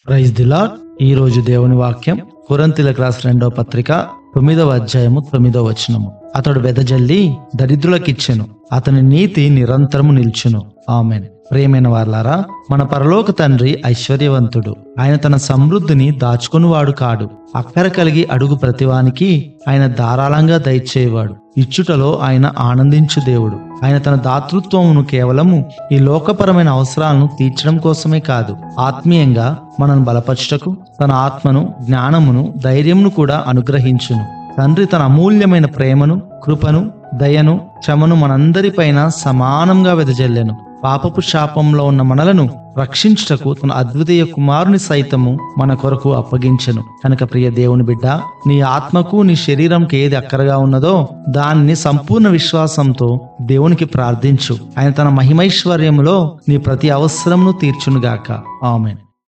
Praise the lord. ఈ రోజు దేవుని వాక్యం కొరింథీయులకు రాసిన 2వ పత్రిక 9వ అధ్యాయము 9వ వచనము. అతడు వెదజల్లి దరిద్రులకిచ్చెను, అతని నీతి నిరంతరము నిల్చును. ఆమేన్. ప్రియమైన వారలారా, మన పరలోక తండ్రి ఐశ్వర్యవంతుడు. ఆయన తన సమృద్ధిని దాచుకునివాడు కాడు. అక్కర కలిగి అడుగు ప్రతివానికి ఆయన ధారాళంగా దయచేవాడు. ఇచ్చుటలో ఆయన ఆనందించు దేవుడు. ఆయన తన దాతృత్వమును కేవలము ఈ లోకపరమైన అవసరాలను తీర్చడం కోసమే కాదు, ఆత్మీయంగా మనను బలపరచుటకు తన ఆత్మను, జ్ఞానమును, ధైర్యమును కూడా అనుగ్రహించును. తండ్రి తన అమూల్యమైన ప్రేమను, కృపను, దయను, క్షమను మనందరిపైన సమానంగా వెదజల్లెను. పాపపు శాపంలో ఉన్న మనలను రక్షించుటకు తన అద్వితీయ కుమారుని సైతము మన కొరకు అప్పగించెను. కనుక ప్రియ దేవుని బిడ్డ, నీ ఆత్మకు, నీ శరీరంకి ఏది అక్కరగా ఉన్నదో దాన్ని సంపూర్ణ విశ్వాసంతో దేవునికి ప్రార్థించు. ఆయన తన మహిమైశ్వర్యములో నీ ప్రతి అవసరమును తీర్చునుగాక. ఆమేన్.